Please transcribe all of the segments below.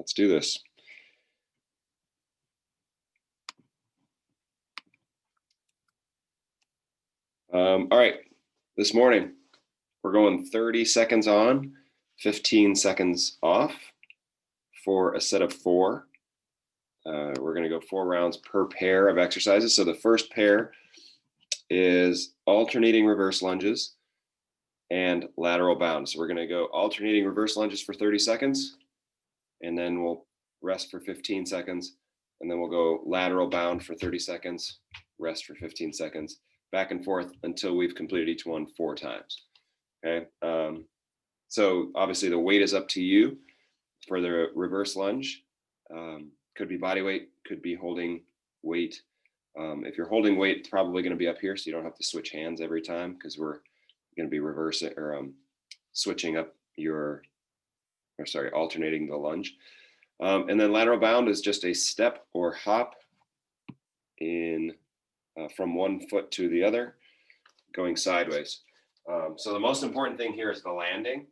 Let's do this. All right, this morning we're going 30 seconds on, 15 seconds off for a set of 4. We're going to go 4 rounds per pair of exercises. So the first pair is alternating reverse lunges and lateral bound. So we're going to go alternating reverse lunges for 30 seconds, and then we'll rest for 15 seconds, and then we'll go lateral bound for 30 seconds, rest for 15 seconds, back and forth until we've completed each one 4 times. Okay. So obviously the weight is up to you for the reverse lunge. Could be body weight, could be holding weight. If you're holding weight, it's probably going to be up here, so you don't have to switch hands every time, because we're going to be reversing or switching up alternating the lunge. And then lateral bound is just a step or hop in from one foot to the other, going sideways. So the most important thing here is the landing,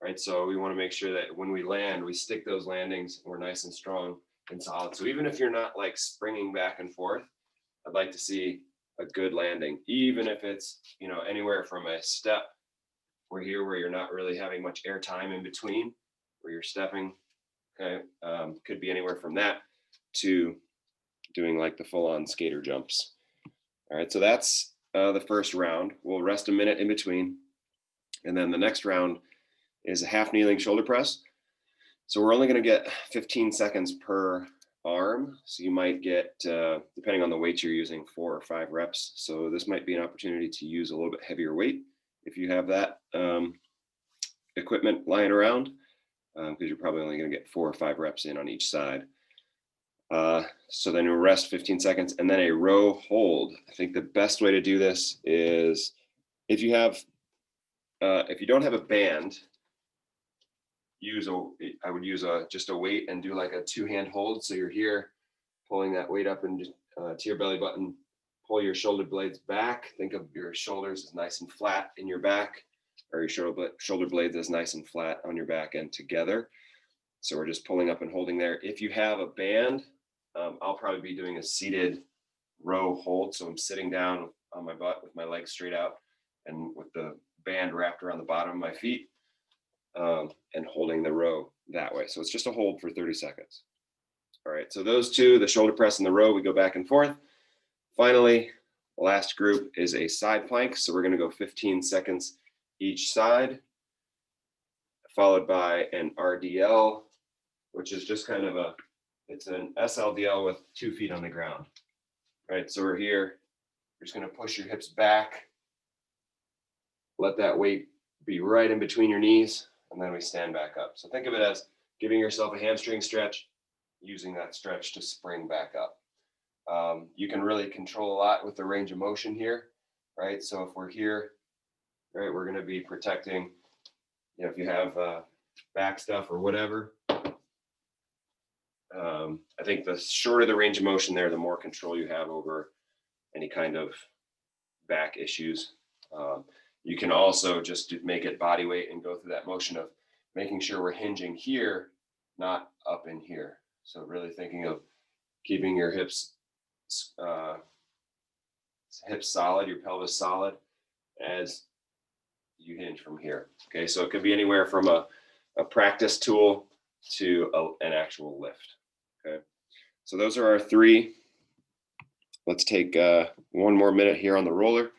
right? So we want to make sure that when we land, we stick those landings, and we're nice and strong and solid. So even if you're not like springing back and forth, I'd like to see a good landing, even if it's, you know, anywhere from a step where you're not really having much air time in between, where you're stepping. Okay, could be anywhere from that to doing like the full-on skater jumps. All right, so that's the first round. We'll rest a minute in between, and then the next round is a half kneeling shoulder press. So we're only going to get 15 seconds per arm. So you might get, depending on the weight you're using, 4 or 5 reps. So this might be an opportunity to use a little bit heavier weight if you have that equipment lying around, because you're probably only going to get 4 or 5 reps in on each side. So then you'll rest 15 seconds, and then a row hold. I think the best way to do this is if you don't have a band, I would use just a weight and do like a 2-hand hold. So you're here pulling that weight up and to your belly button, pull your shoulder blades back. Think of your shoulders as nice and flat in your back, or your shoulder blades as nice and flat on your back and together. So we're just pulling up and holding there. If you have a band, I'll probably be doing a seated row hold. So I'm sitting down on my butt with my legs straight out and with the band wrapped around the bottom of my feet, and holding the row that way. So it's just a hold for 30 seconds. All right, so those two, the shoulder press and the row, we go back and forth. Finally, the last group is a side plank. So we're going to go 15 seconds each side, followed by an RDL, which is just kind of it's an SLDL with 2 feet on the ground. Right, so we're here. You're just going to push your hips back. Let that weight be right in between your knees, and then we stand back up. So think of it as giving yourself a hamstring stretch, using that stretch to spring back up. You can really control a lot with the range of motion here, right? So if we're here, right, we're going to be protecting, you know, if you have back stuff or whatever. I think the shorter the range of motion there, the more control you have over any kind of back issues. You can also just make it body weight and go through that motion of making sure we're hinging here, not up in here. So really thinking of keeping your hips solid, your pelvis solid as you hinge from here. Okay, so it could be anywhere from a practice tool to an actual lift. Okay, so those are our 3. Let's take 1 more minute here on the roller.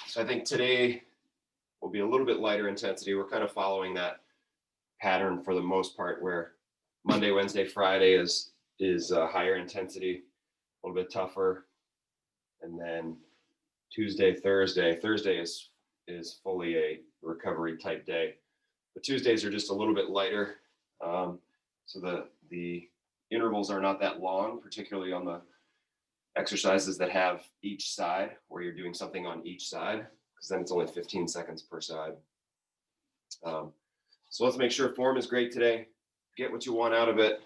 So I think today will be a little bit lighter intensity. We're kind of following that pattern for the most part, where Monday, Wednesday, Friday is higher intensity, a little bit tougher, and then Tuesday, Thursday is fully a recovery type day. But Tuesdays are just a little bit lighter, so the intervals are not that long, particularly on the exercises that have each side, where you're doing something on each side, because then it's only 15 seconds per side. So let's make sure form is great today. Get what you want out of it.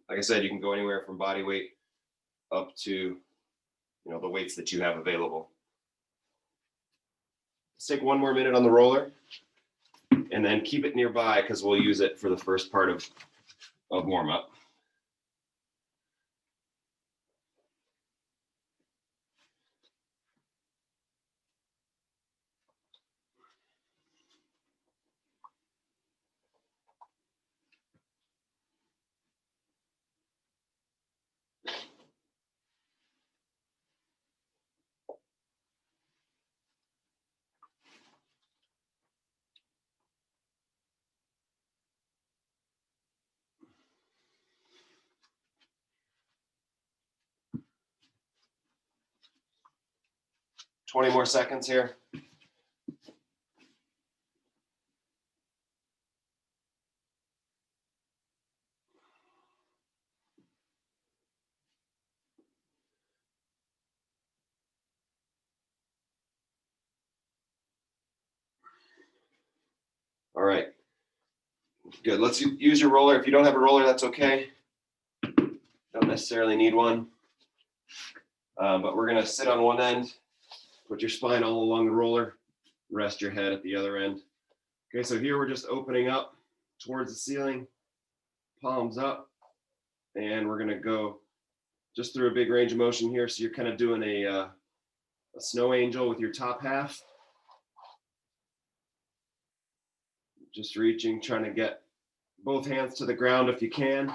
Like I said, you can go anywhere from body weight up to the weights that you have available. Let's take one more minute on the roller and then keep it nearby because we'll use it for the first part of warm up. Twenty more seconds here. All right, good. Let's use your roller. If you don't have a roller, that's okay. Don't necessarily need one. But we're gonna sit on one end, put your spine all along the roller, rest your head at the other end. Okay, so here we're just opening up towards the ceiling, palms up, and we're gonna go just through a big range of motion here. So you're kind of doing a snow angel with your top half. Just reaching, trying to get both hands to the ground if you can.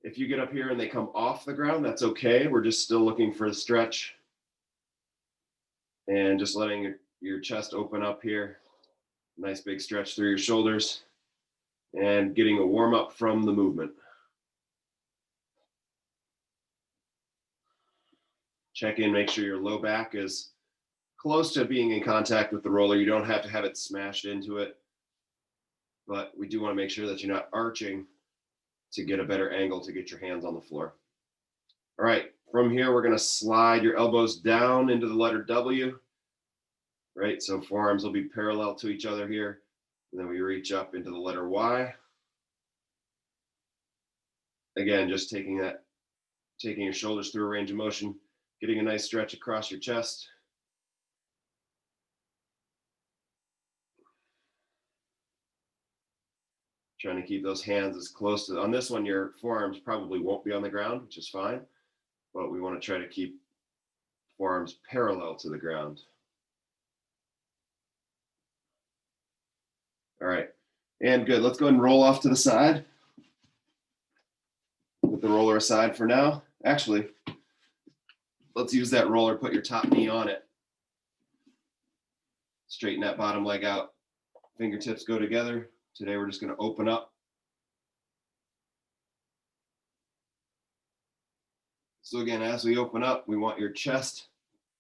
If you get up here and they come off the ground, that's okay. We're just still looking for the stretch. And just letting your chest open up here. Nice big stretch through your shoulders. And getting a warm up from the movement. Check in, make sure your low back is close to being in contact with the roller. You don't have to have it smashed into it. But we do want to make sure that you're not arching to get a better angle to get your hands on the floor. All right, from here, we're going to slide your elbows down into the letter W. Right, so forearms will be parallel to each other here. And then we reach up into the letter Y. Again, just taking your shoulders through a range of motion, getting a nice stretch across your chest. Trying to keep those hands as close to, on this one, your forearms probably won't be on the ground, which is fine, but we want to try to keep forearms parallel to the ground. All right, and good. Let's go ahead and roll off to the side. Put the roller aside for now. Actually, let's use that roller, put your top knee on it. Straighten that bottom leg out. Fingertips go together. Today we're just going to open up. So again, as we open up, we want your chest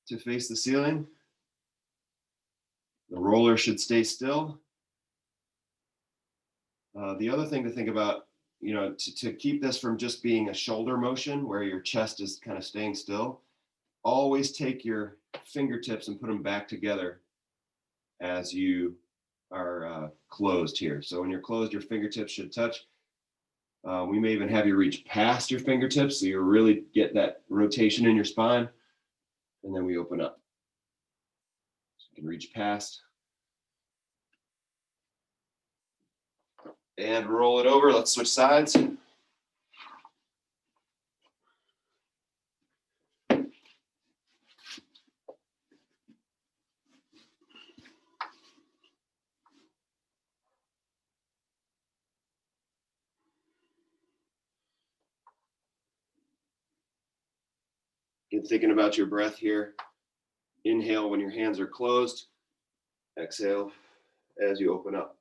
to face the ceiling. The roller should stay still. The other thing to think about, to keep this from just being a shoulder motion where your chest is kind of staying still, always take your fingertips and put them back together as you are closed here. So when you're closed, your fingertips should touch. We may even have you reach past your fingertips so you really get that rotation in your spine. And then we open up. So you can reach past. And roll it over. Let's switch sides. Get thinking about your breath here. Inhale when your hands are closed. Exhale as you open up.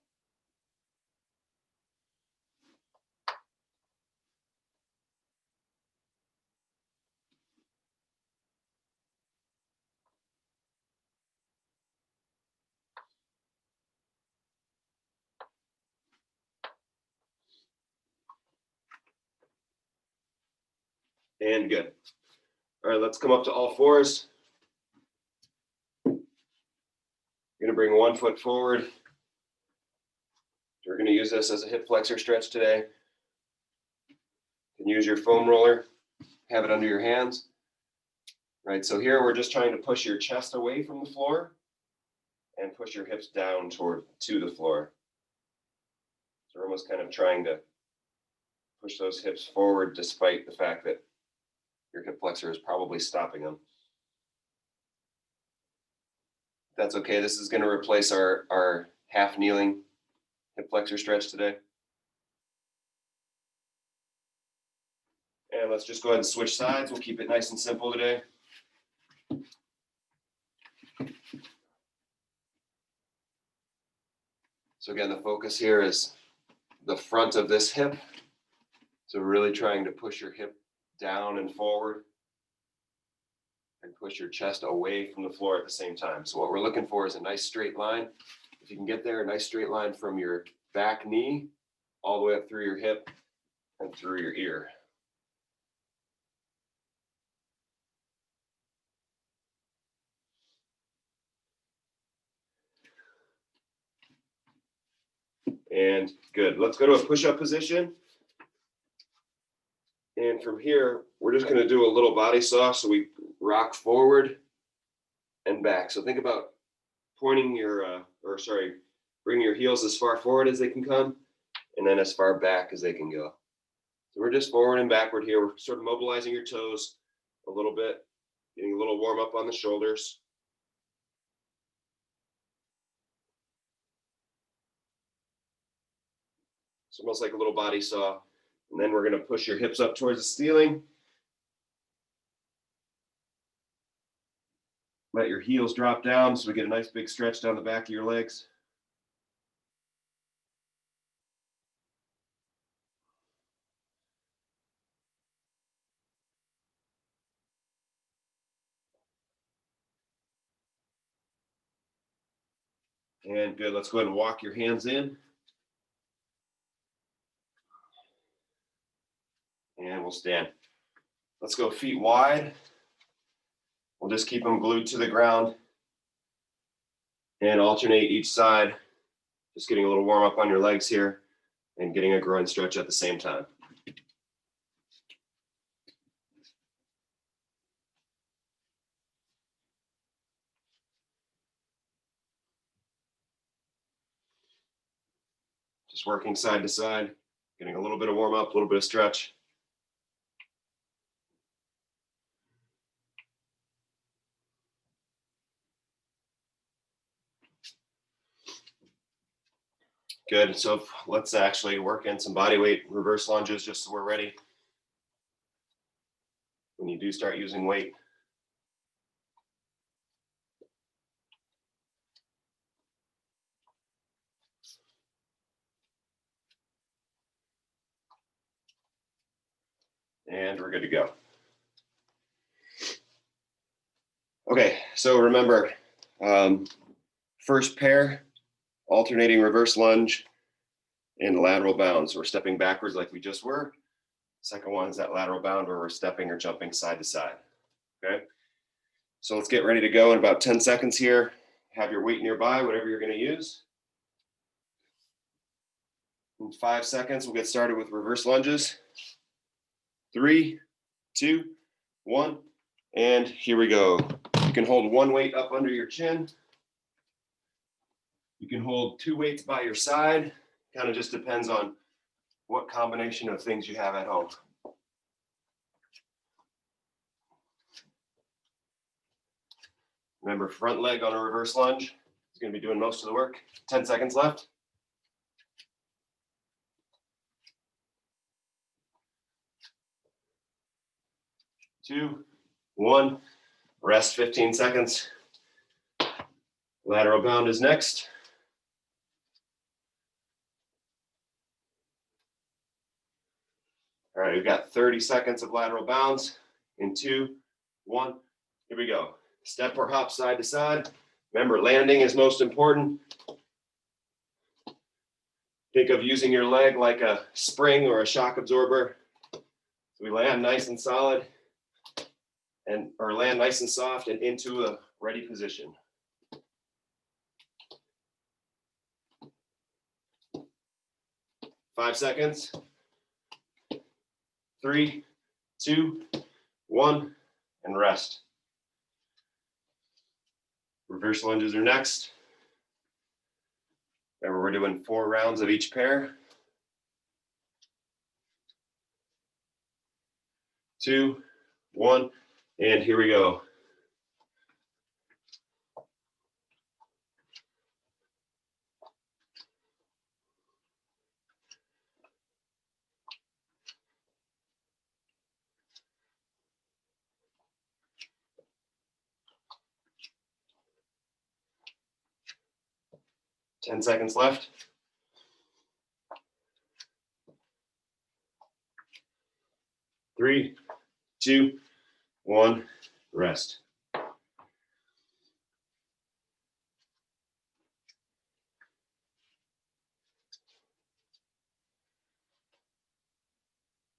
And good. All right, let's come up to all fours. You're going to bring one foot forward. We're going to use this as a hip flexor stretch today. You can use your foam roller, have it under your hands. Right, so here we're just trying to push your chest away from the floor and push your hips down to the floor. So we're almost kind of trying to push those hips forward despite the fact that your hip flexor is probably stopping them. That's okay. This is going to replace our half kneeling hip flexor stretch today. And let's just go ahead and switch sides. We'll keep it nice and simple today. So again, the focus here is the front of this hip. So really trying to push your hip down and forward and push your chest away from the floor at the same time. So what we're looking for is a nice straight line. If you can get there, a nice straight line from your back knee all the way up through your hip and through your ear. And good. Let's go to a push-up position. And from here, we're just going to do a little body saw. So we rock forward and back. So think about pointing bring your heels as far forward as they can come and then as far back as they can go. So we're just forward and backward here. We're sort of mobilizing your toes a little bit, getting a little warm up on the shoulders. It's almost like a little body saw. And then we're going to push your hips up towards the ceiling. Let your heels drop down so we get a nice big stretch down the back of your legs. And good. Let's go ahead and walk your hands in. And we'll stand. Let's go feet wide. We'll just keep them glued to the ground and alternate each side. Just getting a little warm up on your legs here and getting a groin stretch at the same time. Just working side to side, getting a little bit of warm up, a little bit of stretch. Good. So let's actually work in some body weight reverse lunges just so we're ready when you do start using weight. And we're good to go. Okay, so remember, first pair, alternating reverse lunge and lateral bounds. We're stepping backwards like we just were. Second one is that lateral bound where we're stepping or jumping side to side. Okay, so let's get ready to go in about 10 seconds here. Have your weight nearby, whatever you're going to use. In 5 seconds, we'll get started with reverse lunges. 3, 2, 1, and here we go. You can hold one weight up under your chin. You can hold 2 weights by your side. Kind of just depends on what combination of things you have at home. Remember, front leg on a reverse lunge is going to be doing most of the work. 10 seconds left. 2, 1, rest 15 seconds. Lateral bound is next. All right, we've got 30 seconds of lateral bounds in 2, 1, here we go. Step or hop side to side. Remember, landing is most important. Think of using your leg like a spring or a shock absorber. So we land nice and solid or land nice and soft and into a ready position. Five seconds. 3, 2, 1, and rest. Reverse lunges are next. Remember, we're doing 4 rounds of each pair. 2, 1, and here we go. Ten seconds left. 3, 2, 1, rest.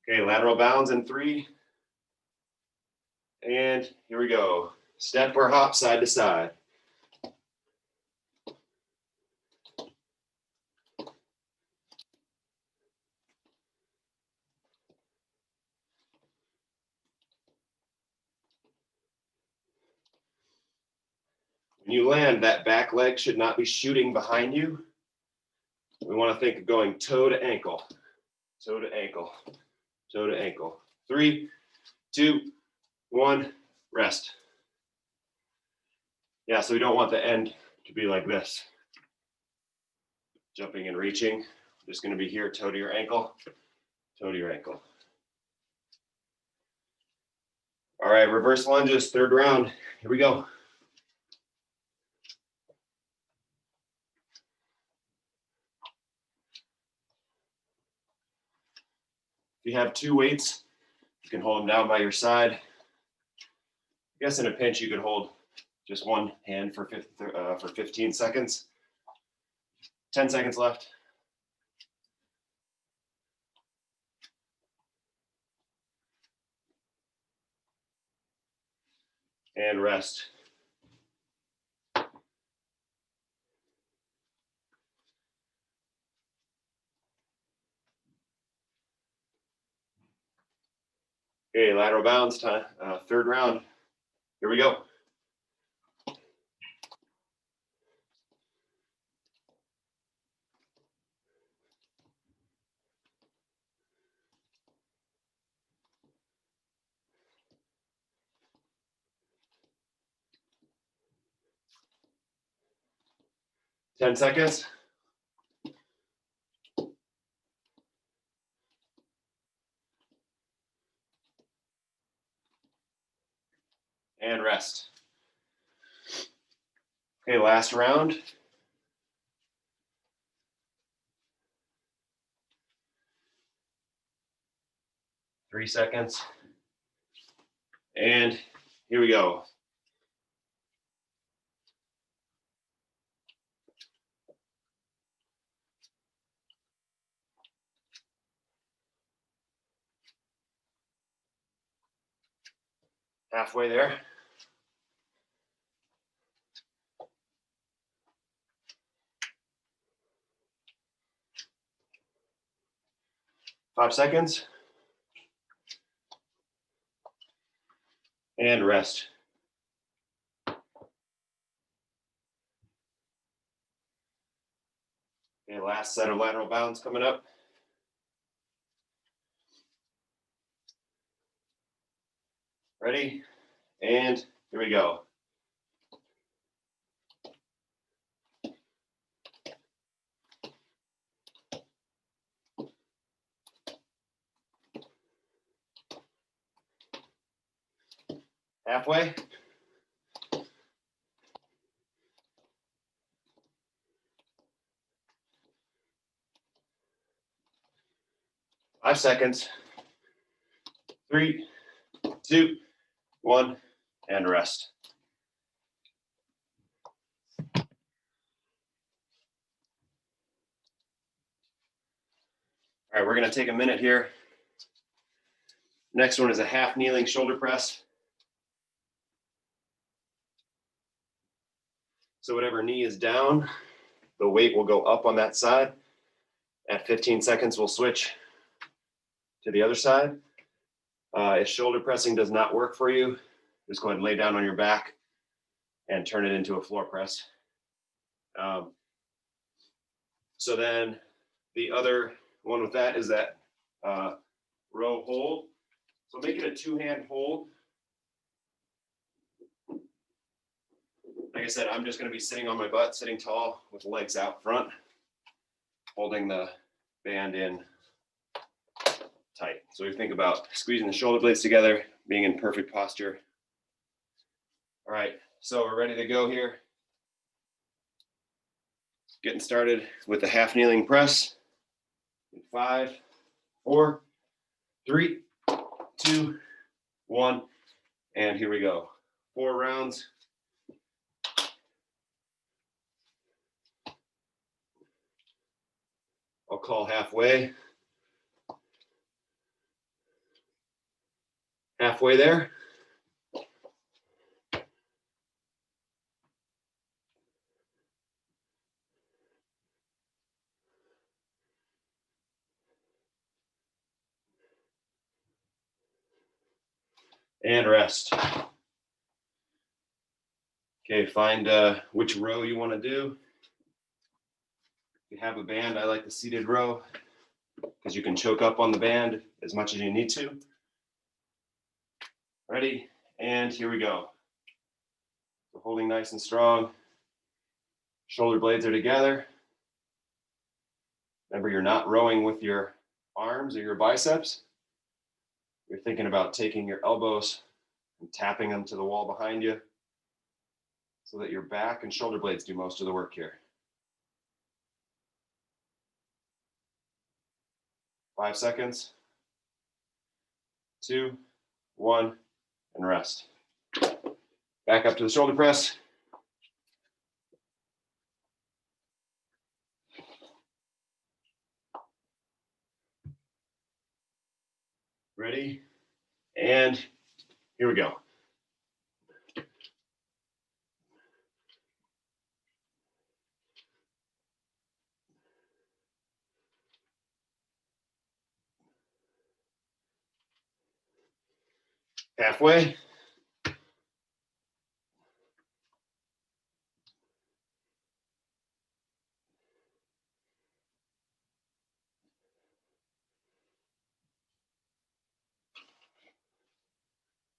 Okay, lateral bounds in 3. And here we go. Step or hop side to side. When you land, that back leg should not be shooting behind you. We want to think of going toe to ankle, toe to ankle, toe to ankle. 3, 2, 1, rest. Yeah, so we don't want the end to be like this. Jumping and reaching. Just going to be here, toe to your ankle, toe to your ankle. All right, reverse lunges, 3rd round. Here we go. If you have 2 weights, you can hold them down by your side. I guess in a pinch, you could hold just one hand for 15 seconds. 10 seconds left. And rest. Okay, lateral bounds time, 3rd round. Here we go. Ten seconds. And rest. Okay, last round. Three seconds. And here we go. Halfway there. Five seconds. And rest. Okay, last set of lateral bounds coming up. Ready? And here we go. Halfway. Five seconds. 3, 2, 1, and rest. All right, we're going to take a minute here. Next one is a half kneeling shoulder press. So whatever knee is down, the weight will go up on that side. At 15 seconds, we'll switch to the other side. If shoulder pressing does not work for you, just go ahead and lay down on your back and turn it into a floor press. So then the other one with that is that row hold. So make it a two-hand hold. Like I said, I'm just going to be sitting on my butt, sitting tall with legs out front, holding the band in tight. So you think about squeezing the shoulder blades together, being in perfect posture. All right, so we're ready to go here. Getting started with the half kneeling press. In 5, 4, 3, 2, 1, and here we go. 4 rounds. I'll call halfway. Halfway there. And rest. Okay, find which row you want to do. If you have a band, I like the seated row because you can choke up on the band as much as you need to. Ready? And here we go. So holding nice and strong. Shoulder blades are together. Remember, you're not rowing with your arms or your biceps. You're thinking about taking your elbows and tapping them to the wall behind you so that your back and shoulder blades do most of the work here. 5 seconds. 2, 1, and rest. Back up to the shoulder press. Ready? And here we go. Halfway.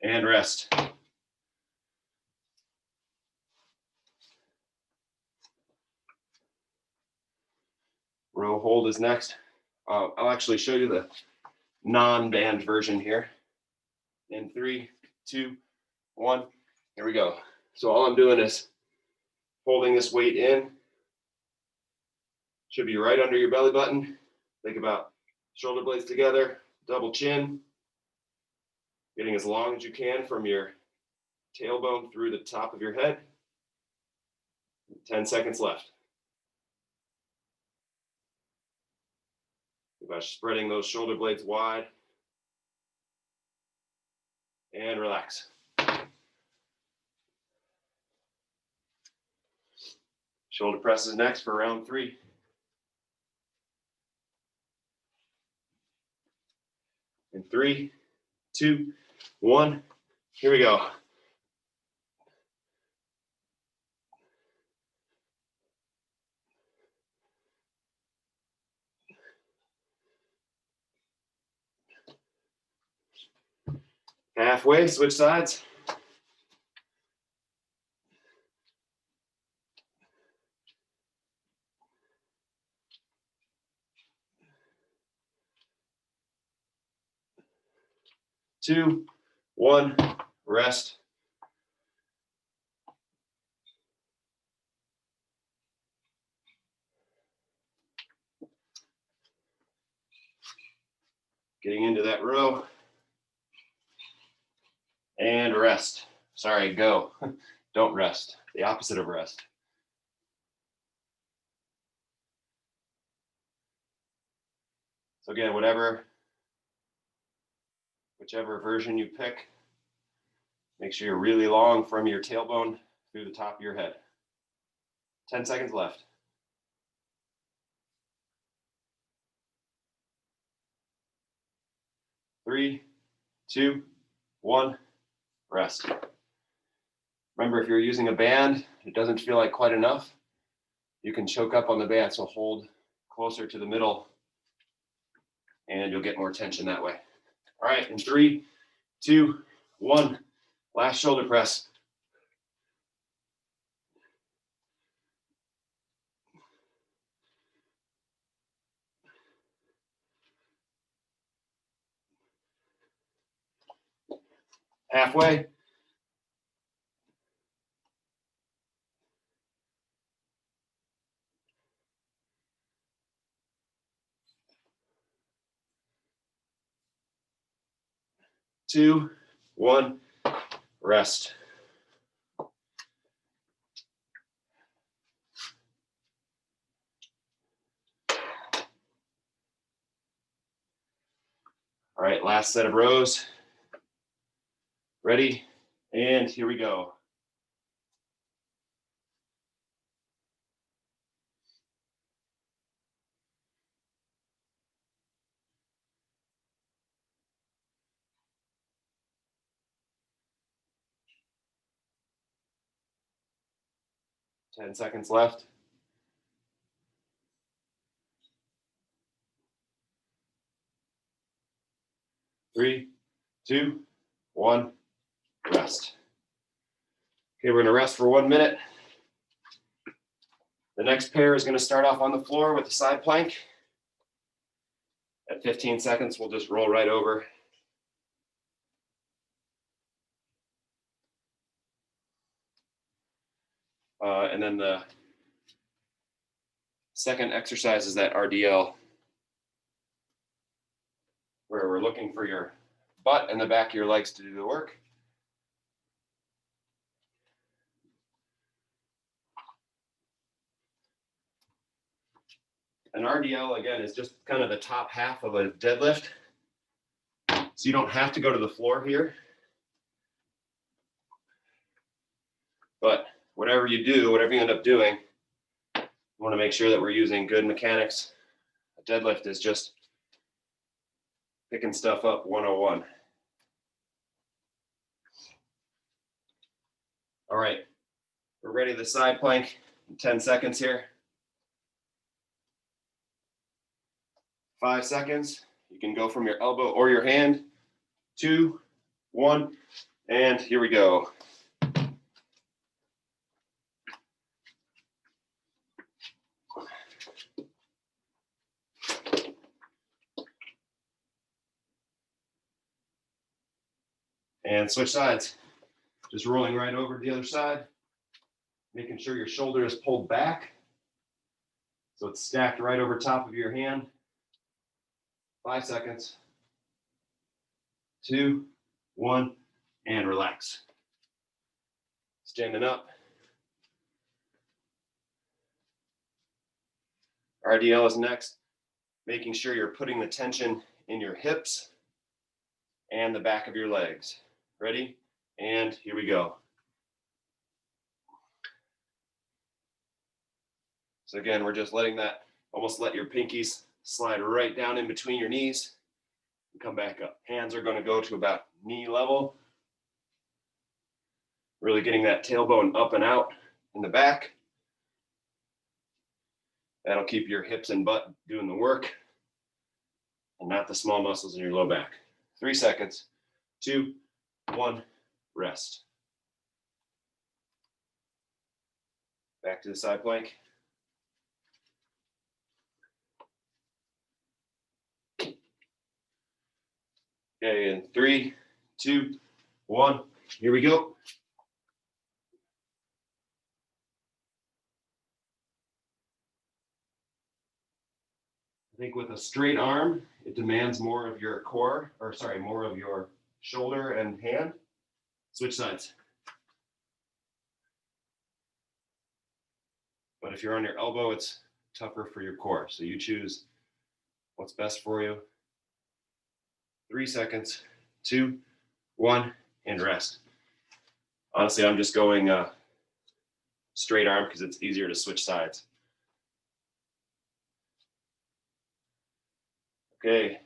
And rest. Row hold is next. I'll actually show you the non-band version here. In 3, 2, 1, here we go. So all I'm doing is holding this weight in. Should be right under your belly button. Think about shoulder blades together, double chin. Getting as long as you can from your tailbone through the top of your head. 10 seconds left. Think about spreading those shoulder blades wide. And relax. Shoulder presses next for round 3. In 3, 2, 1, here we go. Halfway, switch sides. Two, 1, rest. Getting into that row. And rest. Sorry, go. Don't rest. The opposite of rest. So again, whichever version you pick, make sure you're really long from your tailbone through the top of your head. 10 seconds left. 3, 2, 1, rest. Remember, if you're using a band, it doesn't feel like quite enough, you can choke up on the band, so hold closer to the middle and you'll get more tension that way. All right, in 3, 2, 1, last shoulder press. Halfway. Two, 1, rest. All right, last set of rows. Ready? And here we go. Ten seconds left. 3, 2, 1, rest. Okay, we're gonna rest for 1 minute. The next pair is gonna start off on the floor with the side plank. At 15 seconds, we'll just roll right over. And then the second exercise is that RDL, where we're looking for your butt and the back of your legs to do the work. An RDL, again, is just kind of the top half of a deadlift. So you don't have to go to the floor here. But whatever you do, whatever you end up doing, you want to make sure that we're using good mechanics. A deadlift is just picking stuff up 101. All right, we're ready to the side plank in 10 seconds here. 5 seconds. You can go from your elbow or your hand. 2, 1, and here we go. And switch sides. Just rolling right over to the other side, making sure your shoulder is pulled back so it's stacked right over top of your hand. 5 seconds. 2, 1, and relax. Standing up. RDL is next, making sure you're putting the tension in your hips and the back of your legs. Ready? And here we go. So again, we're just letting that, almost let your pinkies slide right down in between your knees and come back up. Hands are going to go to about knee level. Really getting that tailbone up and out in the back. That'll keep your hips and butt doing the work and not the small muscles in your low back. 3 seconds. 2, 1, rest. Back to the side plank. Okay, in 3, 2, 1, here we go. I think with a straight arm, it demands more of your core, or sorry, more of your shoulder and hand. Switch sides. But if you're on your elbow, it's tougher for your core. So you choose what's best for you. 3 seconds, 2, 1, and rest. Honestly, I'm just going straight arm because it's easier to switch sides. Okay,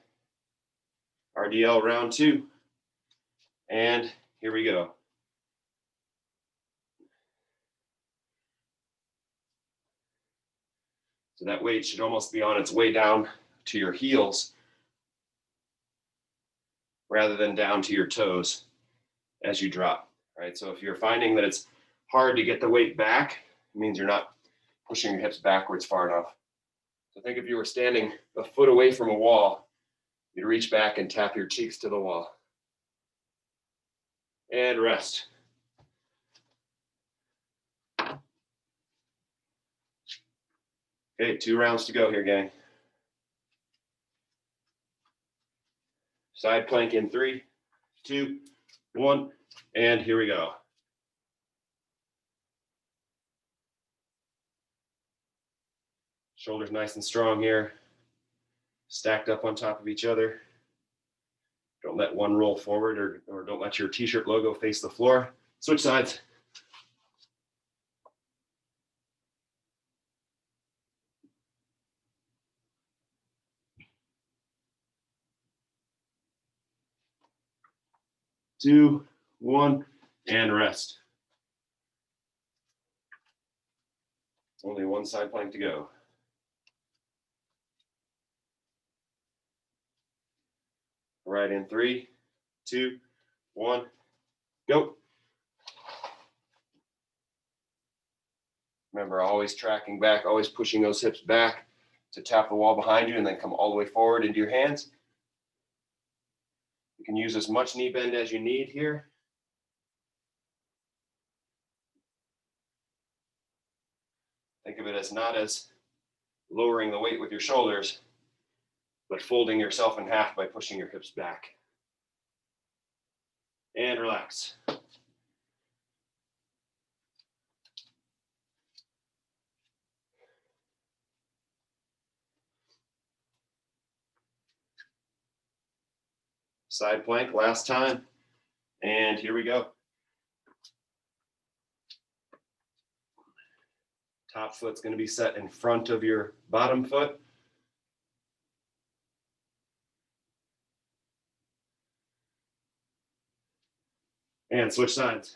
RDL round 2. And here we go. So that weight should almost be on its way down to your heels rather than down to your toes as you drop, right? So if you're finding that it's hard to get the weight back, it means you're not pushing your hips backwards far enough. So think if you were standing a foot away from a wall, you'd reach back and tap your cheeks to the wall. And rest. Okay, 2 rounds to go here, gang. Side plank in 3, 2, 1, and here we go. Shoulders nice and strong here, stacked up on top of each other. Don't let one roll forward or don't let your t-shirt logo face the floor. Switch sides. Two, one, and rest. Only one side plank to go. Right in 3, 2, 1, go. Remember, always tracking back, always pushing those hips back to tap the wall behind you and then come all the way forward into your hands. You can use as much knee bend as you need here. Think of it as not as lowering the weight with your shoulders, but folding yourself in half by pushing your hips back. And relax. Side plank, last time. And here we go. Top foot's going to be set in front of your bottom foot. And switch sides.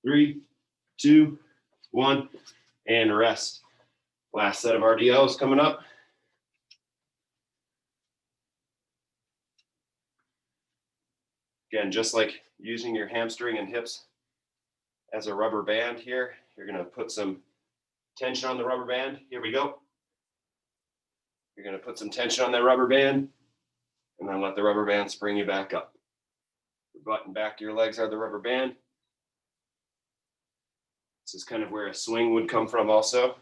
Three, two, one, and rest. Last set of RDLs coming up. Again, just like using your hamstring and hips as a rubber band here, you're going to put some tension on the rubber band. Here we go. You're going to put some tension on that rubber band and then let the rubber band spring you back up. Your butt and back of your legs are the rubber band. This is kind of where a swing would come from also. A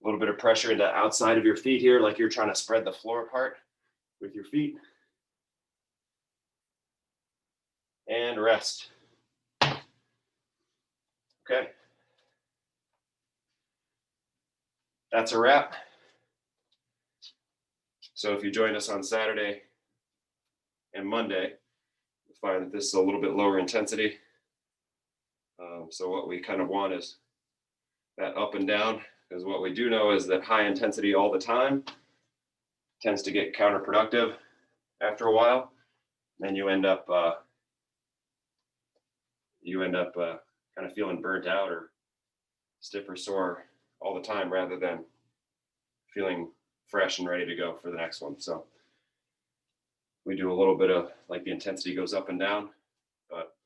little bit of pressure into outside of your feet here, like you're trying to spread the floor apart with your feet. And rest. Okay. That's a wrap. So if you join us on Saturday and Monday, you'll find that this is a little bit lower intensity. So what we kind of want is that up and down, because what we do know is that high intensity all the time tends to get counterproductive after a while. Then you end up kind of feeling burnt out or stiff or sore all the time rather than feeling fresh and ready to go for the next one. So we do a little bit of like the intensity goes up and down, but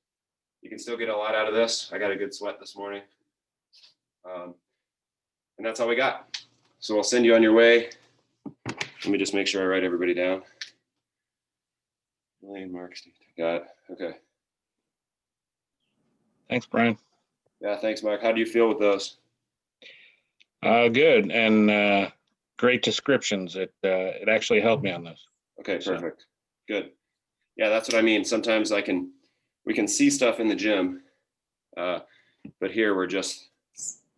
you can still get a lot out of this. I got a good sweat this morning. And that's all we got. So I'll send you on your way. Let me just make sure I write everybody down. Elaine, Mark, Steve. Got it. Okay. Thanks, Brian. Yeah, thanks, Mark. How do you feel with those? Good, and great descriptions. It actually helped me on this. Okay, perfect. So. Good. Yeah, that's what I mean. Sometimes we can see stuff in the gym, but here we're just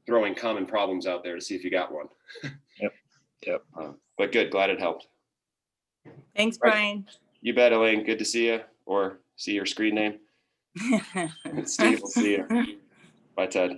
throwing common problems out there to see if you got one. Yep. But good. Glad it helped. Thanks, Brian. You bet, Elaine. Good to see you. or see your screen name. Steve will see you. Bye, Ted.